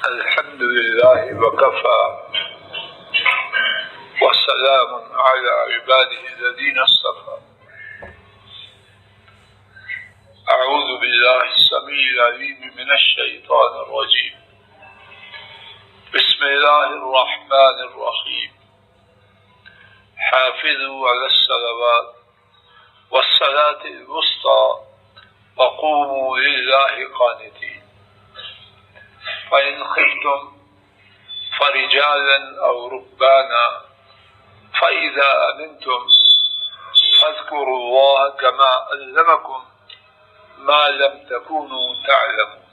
الحمد لله وكفى والسلام على عباده الذين اصطفى. أعوذ بالله السميع العليم من الشيطان الرجيم. بسم الله الرحمن الرحيم. حافظوا على الصلوات والصلاة الوسطى وقوموا لله قانتين. فإن خفتم فرجالا أو ركبانا فإذا أمنتم فاذكروا الله كما علمكم ما لم تكونوا تعلمون.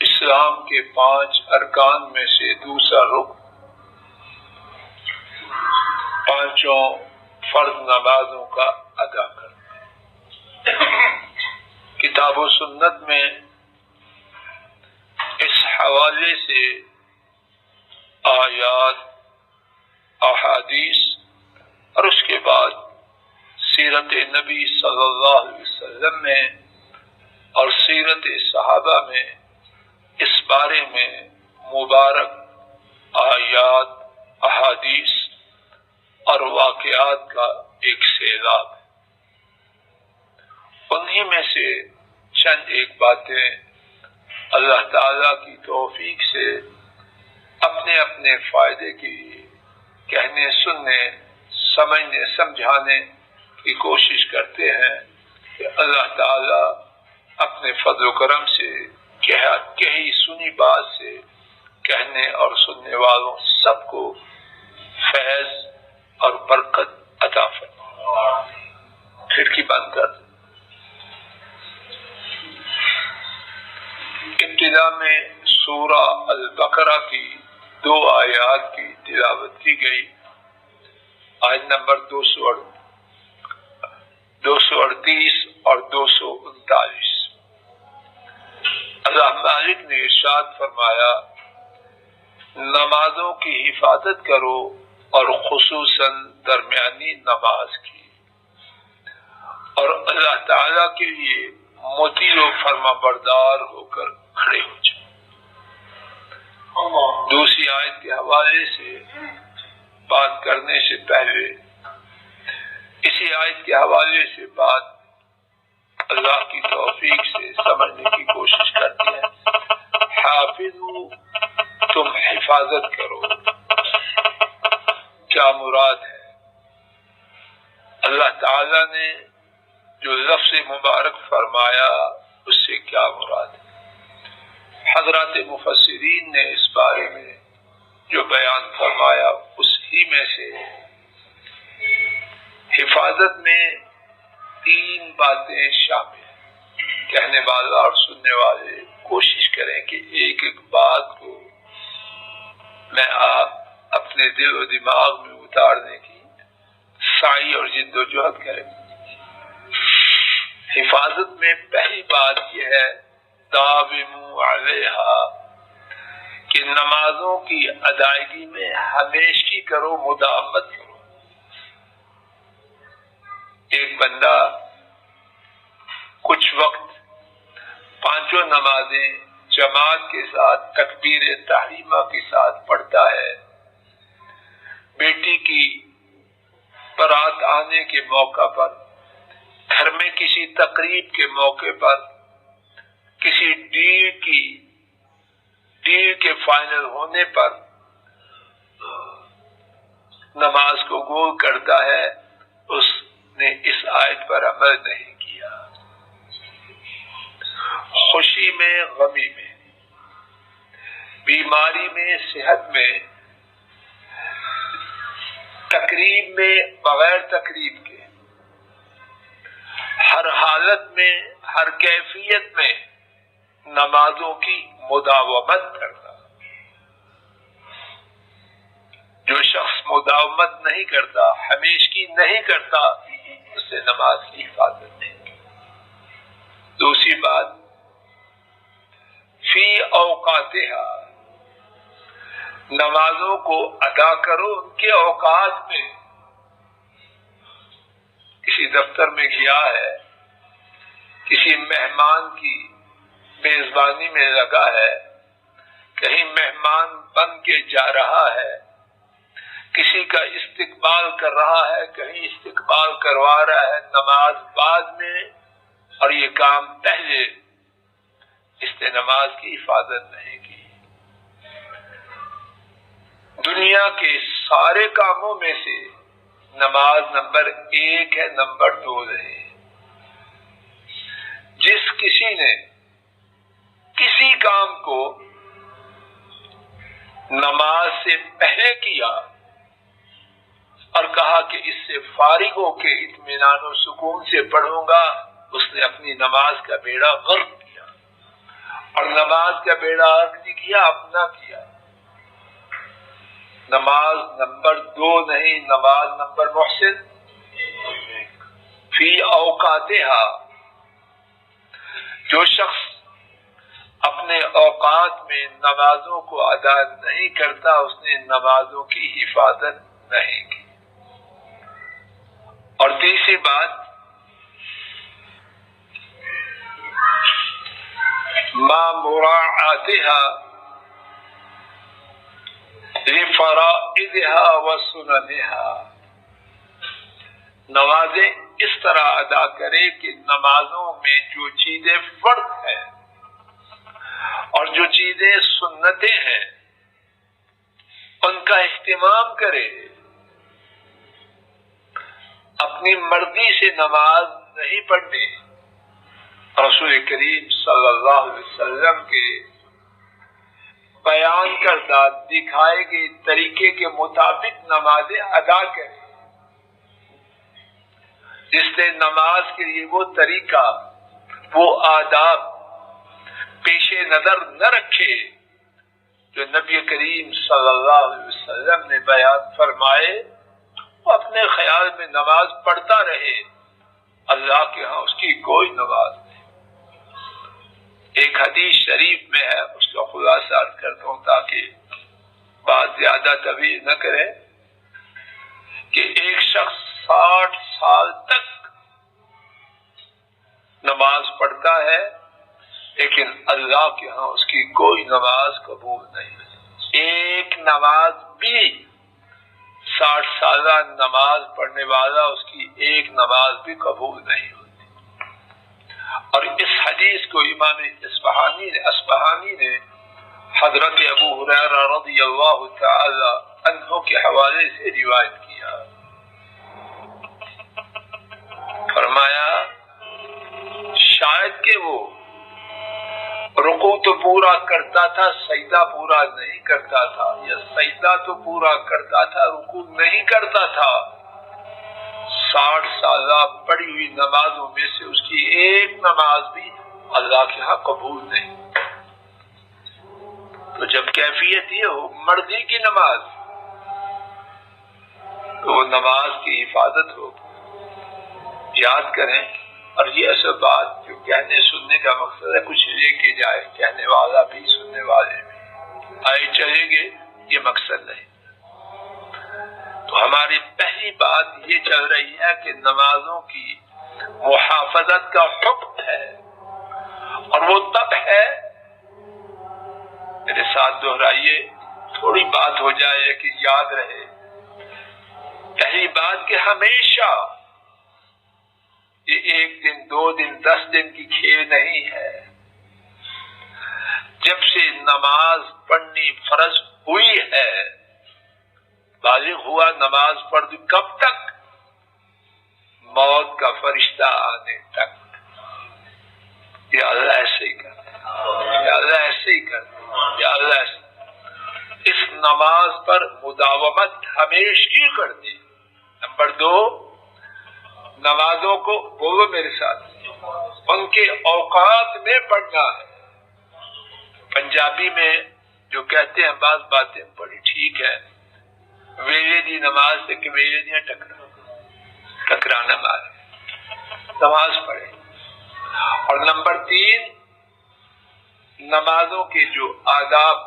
اسلام کے 5 ارکان میں سے دوسرا رکن 5 فرض نمازوں کا ادا کرنا. کتاب و سنت میں اس حوالے سے آیات، احادیث اور اس کے بعد سیرت نبی صلی اللہ علیہ وسلم میں اور سیرت صحابہ میں اس بارے میں مبارک آیات، احادیث اور واقعات کا ایک سیلاب ہے. انہی میں سے چند ایک باتیں اللہ تعالیٰ کی توفیق سے اپنے اپنے فائدے کے لیے کہنے، سننے، سمجھنے، سمجھانے کی کوشش کرتے ہیں کہ اللہ تعالیٰ اپنے فضل و کرم سے کہی سنی بات سے کہنے اور سننے والوں سب کو فیض اور برکت عطا فرمائے. کھڑکی بند کر. ابتدا میں سورہ البقرہ کی 2 آیات کی تلاوت کی گئی. آیت نمبر 238 اور 239. اللہ مالک نے ارشاد فرمایا، نمازوں کی حفاظت کرو اور خصوصاً درمیانی نماز کی، اور اللہ تعالیٰ کے لیے مطیع و فرما بردار ہو کر کھڑے ہو جائے. دوسری آیت کے حوالے سے بات کرنے سے پہلے اسی آیت کے حوالے سے بات اللہ کی توفیق سے سمجھنے کی کوشش کرتے ہیں. حافظو، تم حفاظت کرو. کیا مراد ہے؟ اللہ تعالیٰ نے جو لفظ مبارک فرمایا اس سے کیا مراد ہے؟ حضرات مفسرین نے اس بارے میں جو بیان فرمایا اس ہی میں سے حفاظت میں 3 باتیں شامل ہیں. کہنے والا اور سننے والے کوشش کریں کہ ایک ایک بات کو میں آپ اپنے دل و دماغ میں اتارنے کی سعی اور جد و جہد کریں. حفاظت میں پہلی بات یہ ہے داوموا علیہا، کہ نمازوں کی ادائیگی میں ہمیشگی کرو، مداومت کرو. ایک بندہ کچھ وقت 5 نمازیں جماعت کے ساتھ تکبیر تحریمہ کے ساتھ پڑھتا ہے. بیٹی کی بارات آنے کے موقع پر، گھر میں کسی تقریب کے موقع پر، کسی ڈیل کے فائنل ہونے پر نماز کو گول کرتا ہے، اس نے اس آیت پر عمل نہیں کیا. خوشی میں، غمی میں، بیماری میں، صحت میں، تقریب میں، بغیر تقریب کے، ہر حالت میں، ہر کیفیت میں نمازوں کی مداومت کرنا. جو شخص مداومت نہیں کرتا، ہمیشگی نہیں کرتا، اس سے نماز کی حفاظت نہیں. دوسری بات فی اوقاتہا، نمازوں کو ادا کرو ان کے اوقات میں. کسی دفتر میں گیا ہے، کسی مہمان کی میزبانی میں لگا ہے، کہیں مہمان بن کے جا رہا ہے، کسی کا استقبال کر رہا ہے، کہیں استقبال کروا رہا ہے، نماز بعد میں اور یہ کام پہلے، اس نے نماز کی حفاظت نہیں کی۔ دنیا کے سارے کاموں میں سے نماز نمبر 1 ہے، نمبر 2 نہیں۔ جس کسی نے کسی کام کو نماز سے پہلے کیا اور کہا کہ اس سے فارغ ہو کے اطمینان و سکون سے پڑھوں گا، اس نے اپنی نماز کا بیڑا غرق کیا، اور نماز کا بیڑا غرق نہیں کیا، اپنا کیا۔ نماز نمبر 2 نہیں، نماز نمبر محسن فی اوقاتہا۔ جو شخص اپنے اوقات میں نمازوں کو ادا نہیں کرتا، اس نے نمازوں کی حفاظت نہیں کی۔ اور تیسری بات، ما مراعاتہا لفرائضہا وسننہا۔ نمازیں اس طرح ادا کرے کہ نمازوں میں جو چیزیں فرض ہیں اور جو چیزیں سنتیں ہیں ان کا اہتمام کرے۔ اپنی مرضی سے نماز نہیں پڑھنی، رسول کریم صلی اللہ علیہ وسلم کے بیان کردہ دکھائے گئے طریقے کے مطابق نمازیں ادا کرے۔ جس نے نماز کے لیے وہ طریقہ، وہ آداب پیش نظر نہ رکھے جو نبی کریم صلی اللہ علیہ وسلم نے بیان فرمائے، وہ اپنے خیال میں نماز پڑھتا رہے، اللہ کے ہاں اس کی کوئی نماز نہیں۔ ایک حدیث شریف میں ہے، اس کا خلاصہ عرض کرتا ہوں تاکہ بات زیادہ طویل نہ کرے، کہ ایک شخص 60 سال تک نماز پڑھتا ہے لیکن اللہ کے ہاں اس کی کوئی نماز قبول نہیں ہوتی۔ ایک نماز بھی 60 سالہ نماز پڑھنے والا، اس کی ایک نماز بھی قبول نہیں ہوتی۔ اور اس حدیث کو امام اصبہانی نے حضرت ابو ہریرہ رضی اللہ تعالی عنہ کے حوالے سے روایت کیا۔ فرمایا شاید کہ وہ رکوع تو پورا کرتا تھا، سجدہ پورا نہیں کرتا تھا، یا سجدہ تو پورا کرتا تھا، رکوع نہیں کرتا تھا۔ 60 سالہ پڑھی ہوئی نمازوں میں سے اس کی ایک نماز بھی اللہ کے ہاں قبول نہیں۔ تو جب کیفیت یہ ہو مرضی کی نماز، تو وہ نماز کی حفاظت ہو۔ یاد کریں، اور یہ ایسا بات جو کہنے سننے کا مقصد ہے، کچھ لے کے جائے کہنے والا بھی سننے والے بھی، آئے چلے گے، یہ مقصد نہیں۔ تو ہماری پہلی بات یہ چل رہی ہے کہ نمازوں کی محافظت کا حکم ہے، اور وہ تب ہے، میرے ساتھ دہرائیے، تھوڑی بات ہو جائے لیکن یاد رہے۔ پہلی بات کہ ہمیشہ یہ 1 دن 2 دن 10 دن کی کھیل نہیں ہے۔ جب سے نماز پڑھنی فرض ہوئی ہے، بالغ ہوا نماز پڑھ دی، کب تک؟ موت کا فرشتہ آنے تک۔ یہ اللہ ایسے ہی کرتے ہیں، یہ اللہ ایسے ہی کرتے ہیں، یہ اللہ ایسے۔ اس نماز پر مداومت ہمیشہ کرنی۔ نمبر 2، نمازوں کو بولو میرے ساتھ، ان کے اوقات میں پڑھنا ہے۔ پنجابی میں جو کہتے ہیں بعض باتیں بڑی ٹھیک ہے، ویلے دی نماز سے کہ ویلے دیا ٹکرانا مارے، نماز پڑھے۔ اور نمبر 3، نمازوں کے جو آداب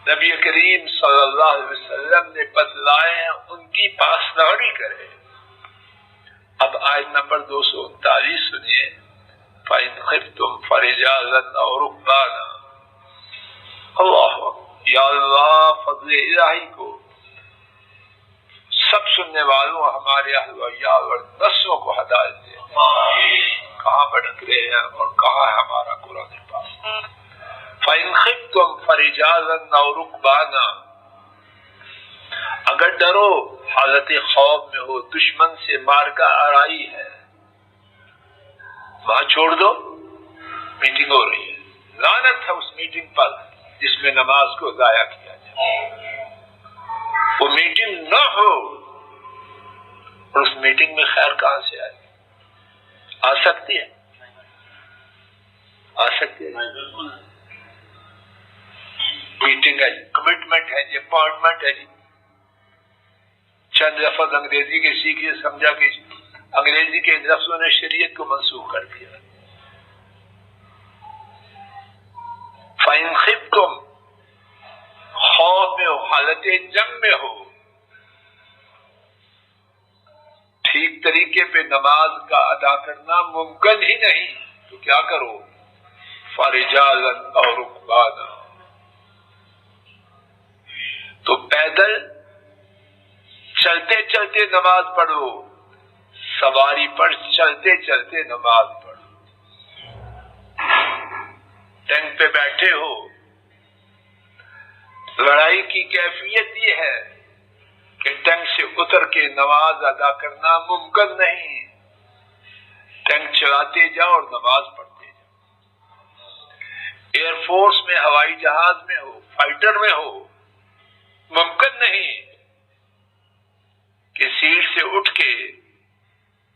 نبی کریم صلی اللہ علیہ وسلم نے بتلائے ہیں ان کی پاسداری کرے۔ اب آیت نمبر 239 سنیے، فَإِنْ خِفْتُمْ فَرِجَالًا أَوْ رُكْبَانًا. اللہ یا اللہ فضل الہی کو سب سننے والوں ہمارے اہل ویال اور نسلوں کو ہدایت دے. کہاں بھٹک رہے ہیں اور کہاں ہے ہمارا قرآن پاک. فَإِنْ خِفْتُمْ فَرِجَالًا أَوْ رُكْبَانًا. اگر ڈرو حالت خوف میں ہو, دشمن سے مارکا آرائی ہے, وہاں چھوڑ دو, میٹنگ ہو رہی ہے. لعنت ہے اس میٹنگ پر جس میں نماز کو ضائع کیا جائے. وہ میٹنگ نہ ہو, اور اس میٹنگ میں خیر کہاں سے آئے؟ آ سکتی ہے؟ آ سکتی ہے. میٹنگ ہے جی, کمٹمنٹ ہے جی, اپائنٹمنٹ ہے جی. چند لفظ انگریزی کے سیکھیے, سمجھا کہ انگریزی کے لفظوں نے شریعت کو منسوخ کر دیا. فَإِنْ خِفْتُمْ, خوف میں ہو, حالت جنگ میں ہو, ٹھیک طریقے پہ نماز کا ادا کرنا ممکن ہی نہیں, تو کیا کرو؟ فَرِجَالًا أَوْ رُكْبَانًا. تو پیدل چلتے چلتے نماز پڑھو, سواری پر چلتے چلتے نماز پڑھو. ٹینک پہ بیٹھے ہو, لڑائی کی کیفیت یہ ہے کہ ٹینک سے اتر کے نماز ادا کرنا ممکن نہیں. ٹینک چلاتے جاؤ اور نماز پڑھتے جاؤ. ایئر فورس میں, ہوائی جہاز میں ہو, فائٹر میں ہو, ممکن نہیں کہ سیٹ سے اٹھ کے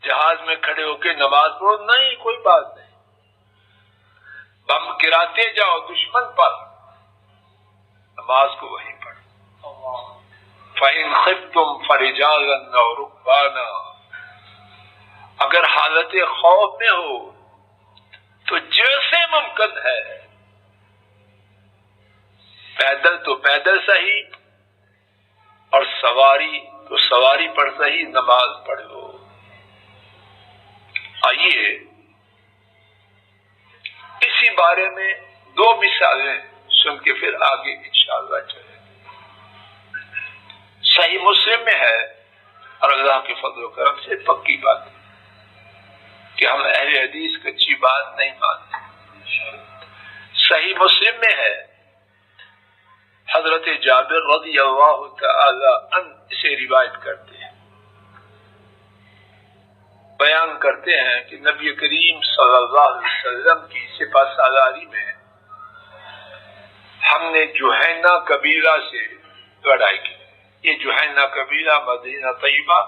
جہاز میں کھڑے ہو کے نماز پڑھو. نہیں, کوئی بات نہیں. بم گراتے جاؤ دشمن پر, نماز کو وہیں پڑھو. فَإِنْ خِفْتُمْ فَرِجَالًا أَوْ رُكْبَانًا. اگر حالت خوف میں ہو تو جیسے ممکن ہے پیدل تو پیدل صحیح, اور سواری تو سواری پر صحیح نماز پڑھو. آئیے اسی بارے میں دو مثالیں سن کے پھر آگے انشاءاللہ چلیں. صحیح مسلم میں ہے, اور اللہ کے فضل و کرم سے پکی بات ہے کہ ہم اہل حدیث کچی بات نہیں مانتے. صحیح مسلم میں ہے, حضرت جابر رضی اللہ تعالی عنہ سے روایت کرتے ہیں, بیان کرتے ہیں کہ نبی کریم صلی اللہ علیہ وسلم کی سپہ سالاری میں ہم نے جوہینہ قبیلہ سے لڑائی کی. یہ جوہینہ قبیلہ مدینہ طیبہ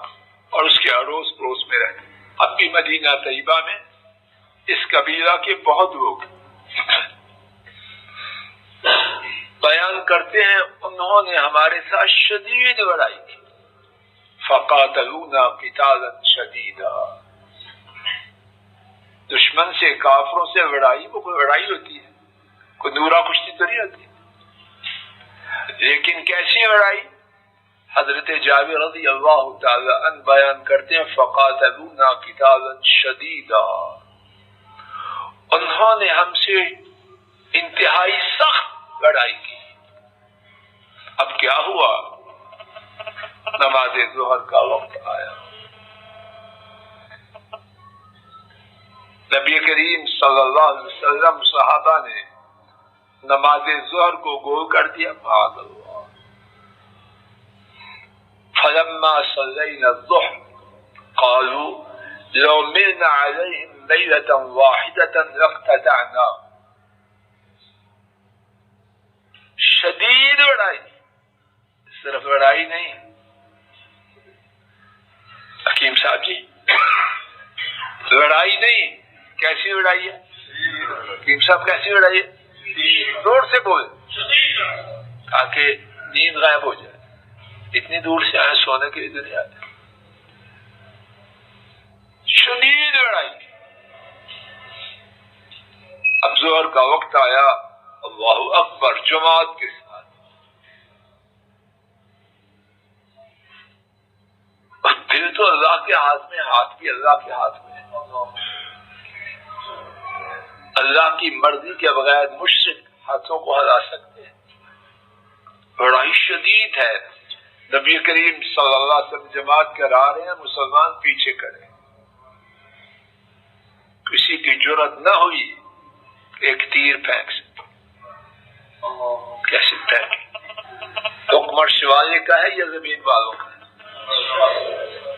اور اس کے اڑوس پڑوس میں رہتے. اب بھی مدینہ طیبہ میں اس قبیلہ کے بہت لوگ بیان کرتے ہیں انہوں نے ہمارے ساتھ شدید لڑائی کی. فقاتلونا قتالا شدیدا. دشمن سے, کافروں سے لڑائی, وہ کوئی لڑائی ہوتی ہے, کوئی نورا کشتی تو نہیں ہوتی. لیکن کیسی لڑائی؟ حضرت جابر رضی اللہ تعالی عنہ بیان کرتے ہیں فقاتلونا قتالا شدیدا. انہوں نے ہم سے انتہائی سخت لڑائی کی. اب کیا ہوا؟ نماز ظہر کا وقت آیا. نبی کریم صلی اللہ علیہ وسلم صحابہ نے نماز ظہر کو گول کر دیا. معاذ اللہ. فلما صلينا الظهر قالوا لو ملنا عليهم ليلة واحدة لاقتدعنا. شدید لڑائی, صرف لڑائی نہیں. حکیم صاحب جی, لڑائی نہیں, کیسی لڑائی ہے؟ حکیم صاحب کیسی لڑائی ہے؟ زور سے بولے تاکہ نیند غائب ہو جائے. اتنی دور سے آئے سونے کے لیے دنیا میں. شدید لڑائی. اب ظہر کا وقت آیا, اللہ اکبر جماعت کے ساتھ. دل تو اللہ کے ہاتھ میں, ہاتھ بھی اللہ کے ہاتھ میں. اللہ کی مرضی کے بغیر مشرک ہاتھوں کو ہلا سکتے ہیں؟ بڑا ہی شدید ہے. نبی کریم صلی اللہ علیہ وسلم جماعت کرا رہے ہیں، مسلمان پیچھے کریں. کسی کی جرأت نہ ہوئی ایک تیر پھینک سکتے. کیسے پھینک؟ حکمر شوالیے کا ہے یا زمین والوں کا ہے؟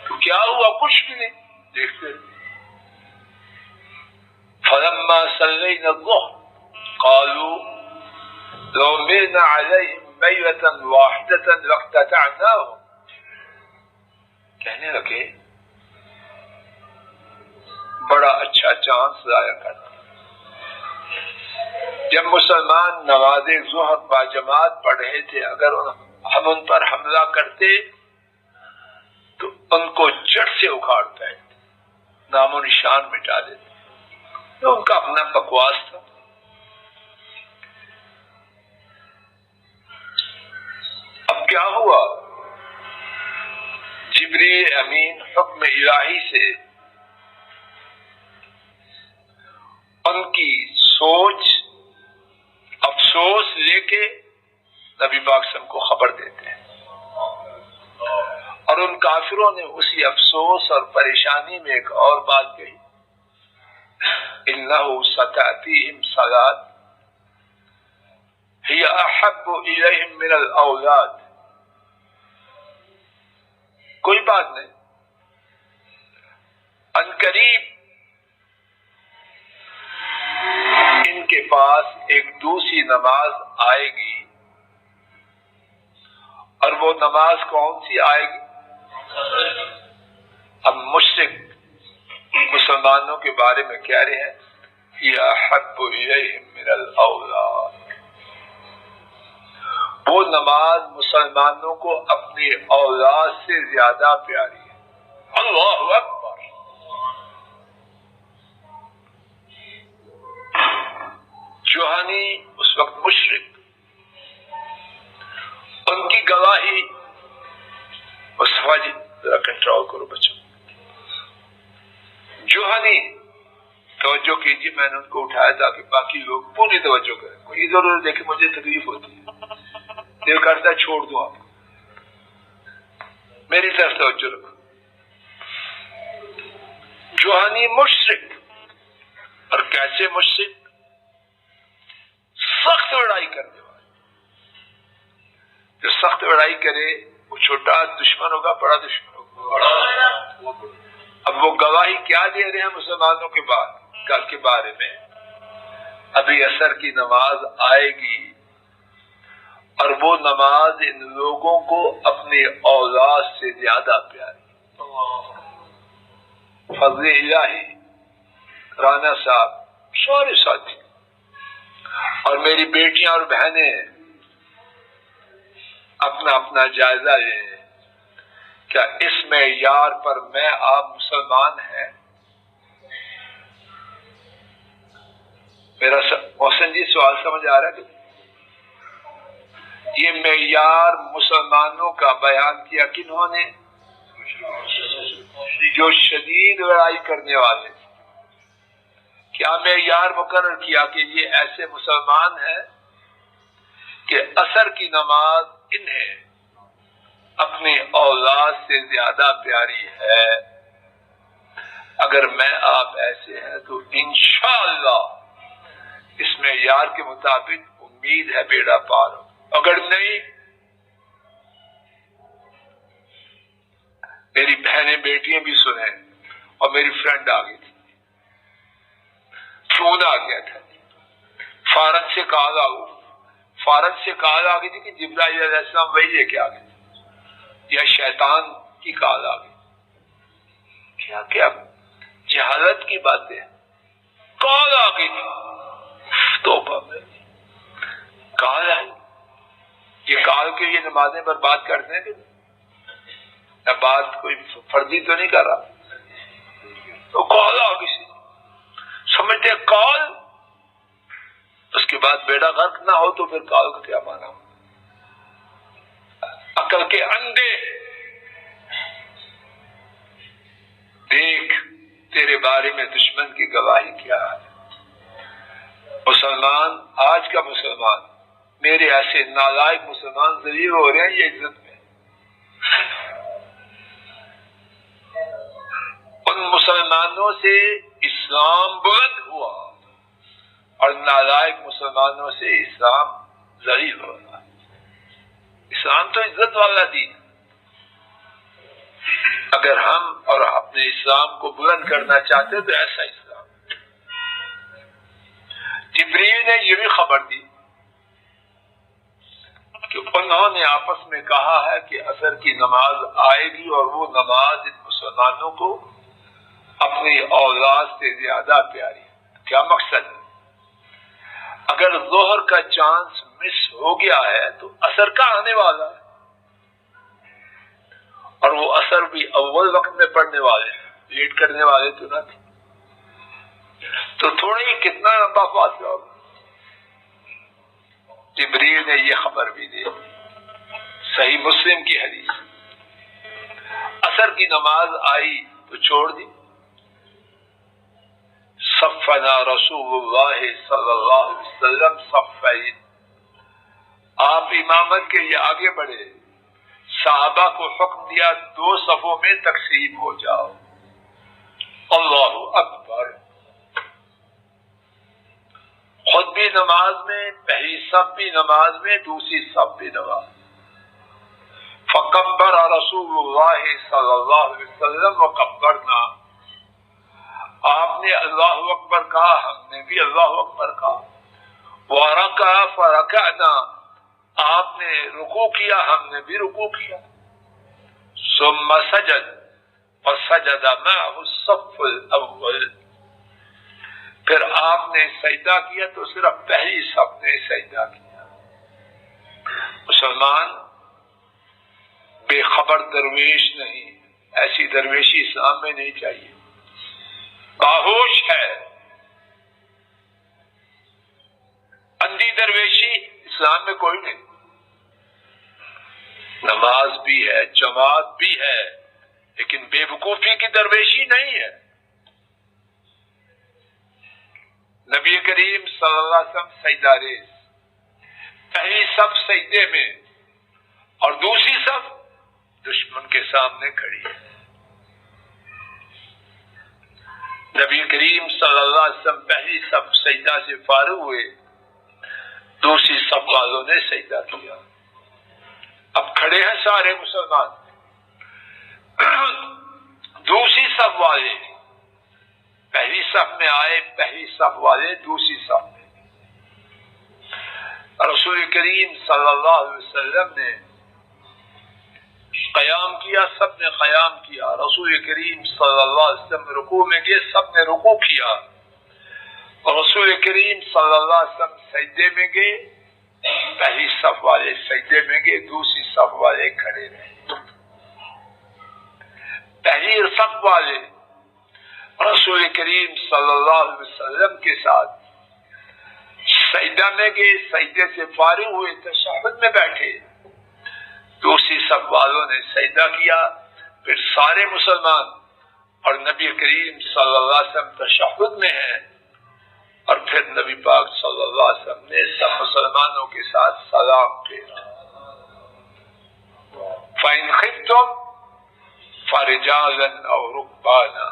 تو کیا ہوا؟ کچھ بھی نہیں. دیکھتے فلما صلینا الظہر قالوا لو ملنا علیہم میتا واحدة لاقتطعناهم. کہنے لگے بڑا اچھا چانس ضائع کرنا. جب مسلمان نماز ظہر باجماعت پڑھ رہے تھے، اگر ہم ان پر حملہ کرتے تو ان کو جڑ سے اکھاڑ پھینکتے، نام و نشان مٹا دیتے. تو ان کا اپنا بکواس تھا. اب کیا ہوا؟ جبریل امین حکم الہی سے ان کی سوچ افسوس لے کے نبی پاک صلی اللہ علیہ وسلم کو خبر دیتے ہیں، اور ان کافروں نے اسی افسوس اور پریشانی میں ایک اور بات کہی، انه ستأتيهم صلاة هي احب اليهم من الاولاد. کوئی بات نہیں، ان قریب ان کے پاس ایک دوسری نماز آئے گی، اور وہ نماز کون سی آئے گی؟ اب مشرک مسلمانوں کے بارے میں کہہ رہے ہیں یا احب الیہم من الاولاد. وہ نماز مسلمانوں کو اپنی اولاد سے زیادہ پیاری ہے. اللہ اکبر. جوہانی اس وقت مشرک، ان کی گواہی. مصطفیٰ جی ذرا کنٹرول کرو بچوں. جوہانی توجہ کیجیے، میں نے ان کو اٹھایا تھا کہ باقی لوگ پوری توجہ کریں. کوئی ادھر ادھر دیکھے مجھے تکلیف ہوتی ہے، دل کرتا ہے چھوڑ دوں آپ کو. میری طرف توجہ رکھو. جوہانی مشرک، اور کیسے مشرک؟ سخت لڑائی کرنے والے. جو سخت لڑائی کرے وہ چھوٹا دشمن ہوگا بڑا دشمن ہوگا. اب وہ گواہی کیا دے رہے ہیں مسلمانوں کے بارے میں؟ ابھی عصر کی نماز آئے گی اور وہ نماز ان لوگوں کو اپنی اولاد سے زیادہ پیاری. فضل الہی، رانا صاحب، سارے ساتھی اور میری بیٹیاں اور بہنیں اپنا اپنا جائزہ لیں. کیا اس معیار پر میں آپ مسلمان ہیں؟ میرا محسن جی سوال سمجھ آ رہا ہے کہ یہ معیار مسلمانوں کا بیان کیا کنہوں نے؟ جو شدید لڑائی کرنے والے. کیا معیار مقرر کیا کہ یہ ایسے مسلمان ہیں کہ عصر کی نماز انہیں اپنی اولاد سے زیادہ پیاری ہے؟ اگر میں آپ ایسے ہیں تو انشاءاللہ اس معیار کے مطابق امید ہے بیڑا پار ہو. اگر نہیں، میری بہنیں بیٹیاں بھی سنیں. اور میری فرینڈ آ گئی تھی، فون آ گیا تھا، فارغ سے کال آ گئی تھی کہ جبرائیل علیہ السلام وہی لے کے آ گئے، یا شیطان کی کال آ گئی. کیا کیا جہالت کی باتیں. کال آ گئی تھی، توبہ میں کال ہے. یہ کال کے یہ نمازیں برباد کرتے ہیں کہ میں بات کوئی فرضی تو نہیں کر رہا. تو کال آ گئی سی، سمجھتے کال، اس کے بعد بیڑا غرق نہ ہو تو پھر کال کا کیا مانا ہو. عقل کے اندھے. دیکھ تیرے بارے میں دشمن کی گواہی کیا ہے. مسلمان، آج کا مسلمان، میرے ایسے نالائق مسلمان ذلیل ہو رہے ہیں یہ عزت میں. ان مسلمانوں سے اسلام بلند ہوا اور نالائق مسلمانوں سے اسلام ذلیل ہوا. اسلام تو عزت والا دین. اگر ہم اور اپنے اسلام کو بلند کرنا چاہتے تو ایسا اسلام. جبریل نے یہ بھی خبر دی کہ انہوں نے آپس میں کہا ہے کہ عصر کی نماز آئے گی اور وہ نماز ان مسلمانوں کو اپنی اولاد سے زیادہ پیاری. کیا مقصد ہے؟ اگر ظہر کا چانس مس ہو گیا ہے تو عصر کا آنے والا ہے، اور وہ عصر بھی اول وقت میں پڑھنے والے ہیں، لیٹ کرنے والے تو نہ تھے. تو تھوڑا ہی کتنا لمبا فاصلہ ہوگا. جبریل نے یہ خبر بھی دی. صحیح مسلم کی حدیث. عصر کی نماز آئی تو چھوڑ دی. صفنا رسول اللہ صلی اللہ علیہ وسلم صفین. آپ امامت کے لیے آگے بڑھے. صحابہ کو حکم دیا 2 صفوں میں تقسیم ہو جاؤ. اللہ اکبر. خود بھی نماز میں، پہلی صف بھی نماز میں، دوسری صف بھی نماز. فکبر رسول اللہ صلی اللہ علیہ وسلم وکبرنا. آپ نے اللہ اکبر کہا، ہم نے بھی اللہ اکبر کہا. ورکع فرکعنا. آپ نے رکوع کیا، ہم نے بھی رکوع کیا. ثم سجد فسجد معه الصف الاول. پھر آپ نے سجدہ کیا تو صرف پہلی صف نے سجدہ کیا. مسلمان بے خبر درویش نہیں، ایسی درویشی اسلام میں نہیں چاہیے. باہوش ہے، اندھی درویشی اسلام میں کوئی نہیں. نماز بھی ہے، جماعت بھی ہے، لیکن بے وقوفی کی درویشی نہیں ہے. نبی کریم صلی اللہ علیہ وسلم سجدہ ریز، پہلی صف سجدے میں اور دوسری صف دشمن کے سامنے کھڑی ہے. نبی کریم صلی اللہ علیہ وسلم پہلی صف سجدہ سے فارغ ہوئے، دوسری صف والوں نے سجدہ کیا. اب کھڑے ہیں سارے مسلمان. دوسری صف والے پہلی صف میں آئے، پہلی صف والے دوسری صف میں. رسول کریم صلی اللہ علیہ وسلم نے قیام کیا، سب نے قیام کیا. رسول کریم صلی اللہ علیہ وسلم رکوع میں گئے، سب نے رکوع کیا. اور رسول کریم صلی اللہ علیہ وسلم سجدے میں گئے، پہلی صف والے سجدے میں گئے، دوسری صف والے کھڑے رہے. پہلی صف والے رسول کریم صلی اللہ علیہ وسلم کے ساتھ سجدہ میں گئے، سجدے سے فارغ ہوئے، تشہد میں بیٹھے. دوسری صف والوں نے سجدہ کیا. پھر سارے مسلمان اور نبی کریم صلی اللہ علیہ وسلم تشہد میں ہیں، اور پھر نبی پاک صلی اللہ علیہ وسلم نے سب مسلمانوں کے ساتھ سلام پھیرا. فَإِنْ خِفْتُمْ فَرِجَالًا أَوْ رُكْبَانًا.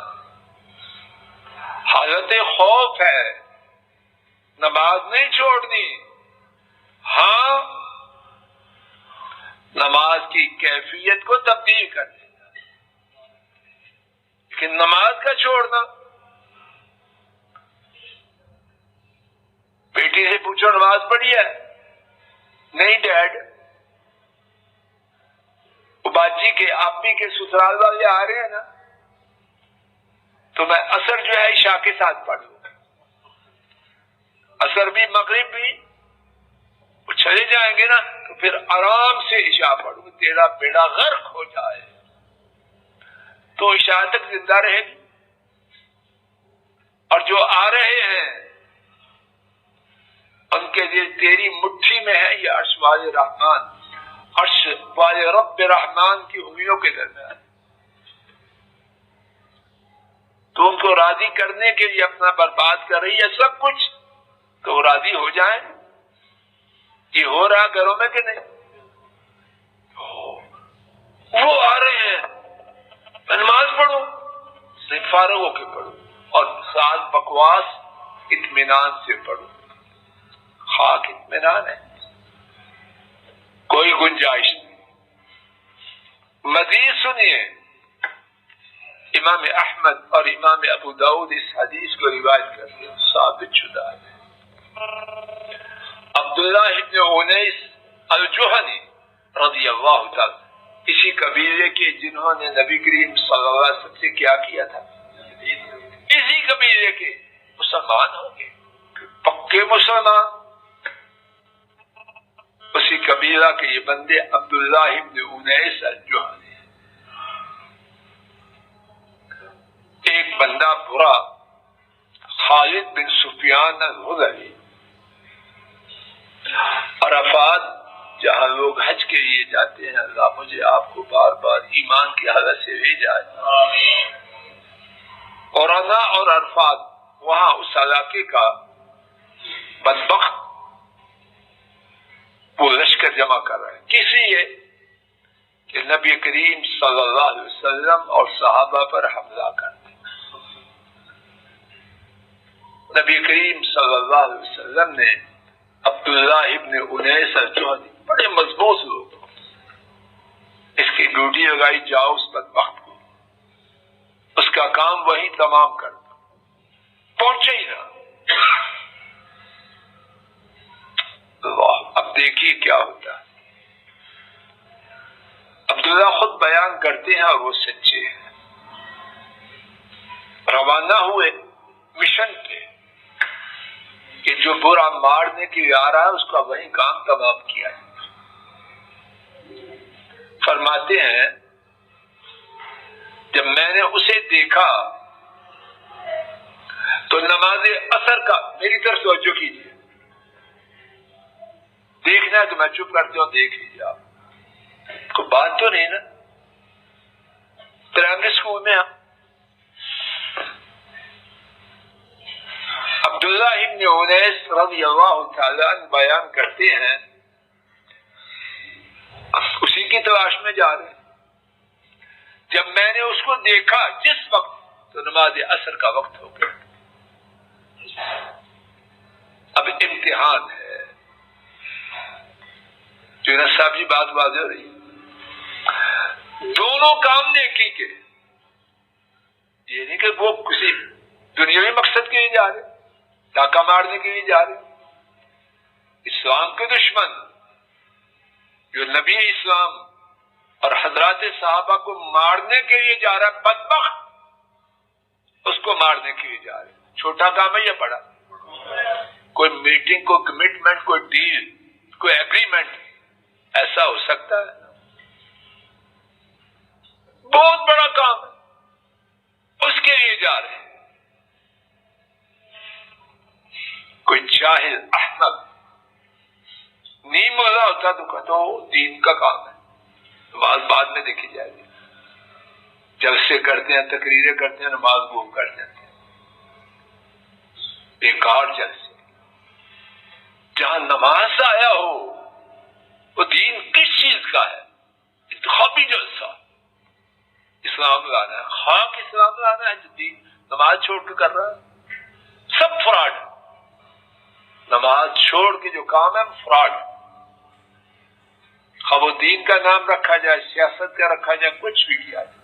حالت خوف ہے، نماز نہیں چھوڑنی. ہاں، نماز کی کیفیت کو تبدیل کر دینا، لیکن نماز کا چھوڑنا. بیٹی سے پوچھو نماز پڑھی ہے؟ نہیں ڈیڈ. باجی کے آپی کے سسرال والے آ رہے ہیں نا، تو میں عصر جو ہے عشاء کے ساتھ پڑھ لوں. عصر بھی مغرب بھی وہ چلے جائیں گے نا، تو پھر آرام سے عشاء پڑھوں. تیرا بیڑا غرق ہو جائے تو عشاء تک زندہ رہے گی. اور جو آ رہے ہیں ان کے لیے تیری مٹھی میں ہے یہ عرش والے رحمان، عرش والے رب رحمان کی انگلیوں کے درمیان. تو ان کو راضی کرنے کے لیے اپنا برباد کر رہی ہے سب کچھ، تو وہ راضی جائیں؟ یہ ہو رہا گھروں میں کہ نہیں؟ وہ آ رہے ہیں، میں نماز پڑھوں، نہیں، فارغ ہو کے پڑھو اور ساتھ بکواس اطمینان سے پڑھو. خاک اطمینان ہے، کوئی گنجائش نہیں. مزید سنیے، امام احمد اور امام ابو داؤد اس حدیث کو روایت کرتے ہیں، ثابت شدہ ہے. عبداللہ ابن انیس الجہنی رضی اللہ تعالی، اسی قبیلے کے جنہوں نے نبی کریم صلی اللہ علیہ وسلم سے کیا کیا تھا، اسی قبیلے کے مسلمان ہوں گے، پکے مسلمان. اسی قبیلہ کے یہ بندے عبداللہ ابن انیس الجہنی. ایک بندہ برا، خالد بن سفیان الہذلی، عرفات جہاں لوگ حج کے لیے جاتے ہیں، اللہ مجھے آپ کو بار بار ایمان کی حالت سے لے جائے. اورانا اور عرفات، وہاں اس علاقے کا بدبخت وہ لشکر جمع کر رہے ہیں، کس لیے کہ نبی کریم صلی اللہ علیہ وسلم اور صحابہ پر حملہ کرتے. نبی کریم صلی اللہ علیہ وسلم نے عبداللہ ابن انیس الجہنی، بڑے مضبوط لوگ، اس کی ڈیوٹی لگائی، جاؤ اس بدبخت کو، اس کا کام وہی تمام کر دو. پہنچے ہی نہ. اللہ، اب دیکھیے کیا ہوتا ہے. عبداللہ خود بیان کرتے ہیں اور وہ سچے ہیں. روانہ ہوئے مشن پہ کہ جو برا مارنے کے لیے آ رہا ہے اس کا وہی کام تمام کیا ہے. فرماتے ہیں جب میں نے اسے دیکھا تو نماز عصر کا، میری طرف توجہ کیجیے، دیکھنا ہے تو میں چپ کرتی ہوں، دیکھ لیجیے آپ، کوئی بات تو نہیں نا. پرائمری اسکول میں عبداللہ ابن انیس رضی اللہ تعالی عنہ بیان کرتے ہیں، اسی کی تلاش میں جا رہے ہیں. جب میں نے اس کو دیکھا جس وقت، تو نماز عصر کا وقت ہو گیا. اب امتحان ہے. جو نا صاحب جی بات واضح ہو رہی ہے، دونوں کام نیکی کے، یہ نہیں کہ وہ کسی دنیاوی مقصد کے لیے جا رہے، ڈاکہ مارنے کے لیے جا رہے. اسلام کے دشمن جو نبی اسلام اور حضرات صحابہ کو مارنے کے لیے جا رہا ہے، بدبخت، اس کو مارنے کے لیے جا رہے. چھوٹا کام ہے یا بڑا؟ کوئی میٹنگ، کوئی کمٹمنٹ، کوئی ڈیل، کوئی ایگریمنٹ ایسا ہو سکتا ہے؟ بہت بڑا کام ہے، اس کے لیے جا رہے ہیں. کوئی جاہل احمق نیم والا ہوتا تو کہتا دین کا کام ہے، نماز بعد میں دیکھی جائے گی. جلسے کرتے ہیں، تقریریں کرتے ہیں، نماز گم کر جاتے ہیں، بیکار جلسے. جہاں نماز آیا ہو وہ دین کس چیز کا ہے؟ انتخابی جلسہ. اسلام لانا ہے، خاک اسلام لانا ہے جو دین نماز چھوڑ کے کر رہا ہے. سب فراڈ. نماز چھوڑ کے جو کام ہے فراڈ. خواہ وہ دین کا نام رکھا جائے، سیاست کا رکھا جائے، کچھ بھی کیا جائے.